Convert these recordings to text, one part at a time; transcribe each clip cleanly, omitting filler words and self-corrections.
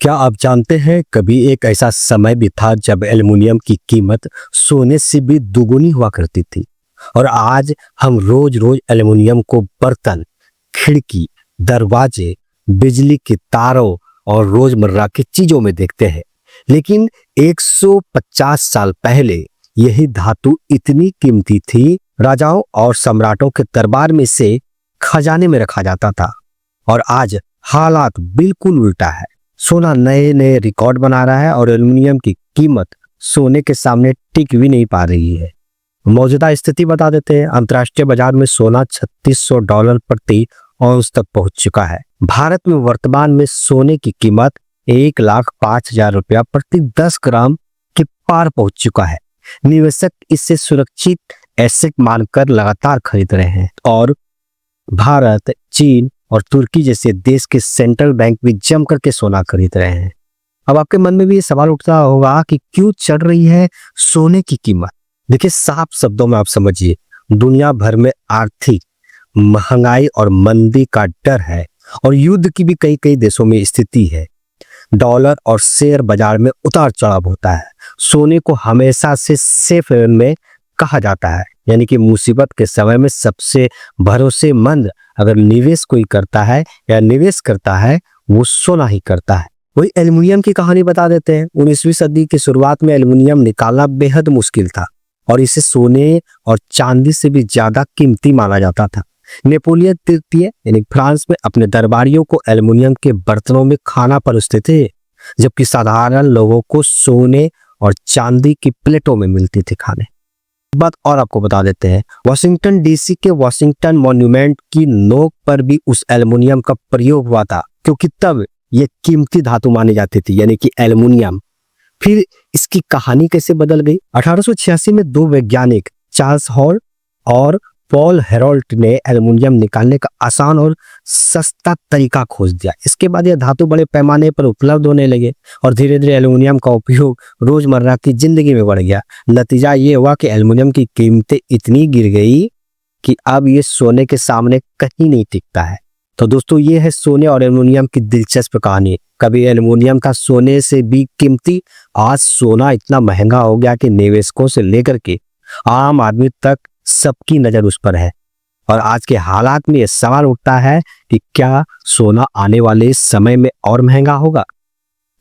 क्या आप जानते हैं कभी एक ऐसा समय भी था जब एल्युमिनियम की कीमत सोने से भी दुगुनी हुआ करती थी। और आज हम रोज रोज एल्युमिनियम को बर्तन, खिड़की, दरवाजे, बिजली के तारों और रोजमर्रा की चीजों में देखते हैं। लेकिन 150 साल पहले यही धातु इतनी कीमती थी, राजाओं और सम्राटों के दरबार में से खजाने में रखा जाता था। और आज हालात बिल्कुल उल्टा है। सोना नए नए रिकॉर्ड बना रहा है और एल्युमिनियम की कीमत सोने के सामने टिक भी नहीं पा रही है। मौजूदा स्थिति बता देते हैं। अंतर्राष्ट्रीय बाजार में सोना $3600 प्रति औंस तक पहुंच चुका है। भारत में वर्तमान में सोने की कीमत 1,05,000 रुपया प्रति 10 ग्राम के पार पहुंच चुका है। निवेशक इससे सुरक्षित एसेट मानकर लगातार खरीद रहे हैं और भारत, चीन और तुर्की जैसे देश के सेंट्रल बैंक भी जम करके सोना खरीद रहे हैं। अब आपके मन में भी ये सवाल उठता होगा कि क्यों चढ़ रही है सोने की कीमत। देखिए, साफ शब्दों में आप समझिए, दुनिया भर में आर्थिक महंगाई और मंदी का डर है और युद्ध की भी कई कई देशों में स्थिति है। डॉलर और शेयर बाजार में उतार चढ़ाव होता है। सोने को हमेशा से सेफ हेवन में कहा जाता है, यानी कि मुसीबत के समय में सबसे भरोसेमंद अगर निवेश कोई करता है या निवेश करता है वो सोना ही करता है। वही एल्युमिनियम की कहानी बता देते हैं। 19वीं सदी की शुरुआत में एल्युमिनियम निकालना बेहद मुश्किल था और इसे सोने और चांदी से भी ज्यादा कीमती माना जाता था। नेपोलियन तृतीय यानी फ्रांस में अपने दरबारियों को एल्युमिनियम के बर्तनों में खाना परोसते थे, जबकि साधारण लोगों को सोने और चांदी की प्लेटों में मिलती थी खाने। बात और आपको बता देते हैं, वाशिंगटन डीसी के वाशिंगटन मॉन्यूमेंट की नोक पर भी उस एल्युमिनियम का प्रयोग हुआ था, क्योंकि तब यह कीमती धातु मानी जाती थी, यानी कि एल्युमिनियम। फिर इसकी कहानी कैसे बदल गई। 1886 में दो वैज्ञानिक चार्ल्स हॉल और पॉल हेरोल्ट ने एल्युमिनियम निकालने का आसान और सस्ता तरीका खोज दिया। इसके बाद यह धातु बड़े पैमाने पर उपलब्ध होने लगे और धीरे धीरे एल्युमिनियम का उपयोग रोजमर्रा की जिंदगी में बढ़ गया। नतीजा ये हुआ कि एल्युमिनियम की कीमतें इतनी गिर गई कि अब ये सोने के सामने कहीं नहीं टिकता है। तो दोस्तों, ये है सोने और एल्युमिनियम की दिलचस्प कहानी। कभी एल्युमिनियम था सोने से भी कीमती, आज सोना इतना महंगा हो गया कि निवेशकों से लेकर के आम आदमी तक सबकी नजर उस पर है। और आज के हालात में यह सवाल उठता है कि क्या सोना आने वाले समय में और महंगा होगा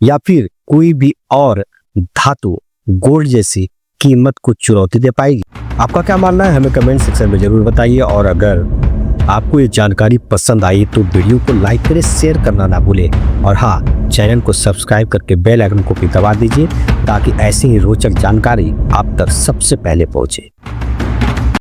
या फिर कोई भी और धातु गोल्ड जैसी कीमत को चुनौती दे पाएगी। आपका क्या मानना है हमें कमेंट सेक्शन में जरूर बताइए। और अगर आपको ये जानकारी पसंद आई तो वीडियो को लाइक करें, शेयर करना ना भूलें और हाँ, चैनल को सब्सक्राइब करके बेल आइकन को भी दबा दीजिए ताकि ऐसी ही रोचक जानकारी आप तक सबसे पहले पहुंचे।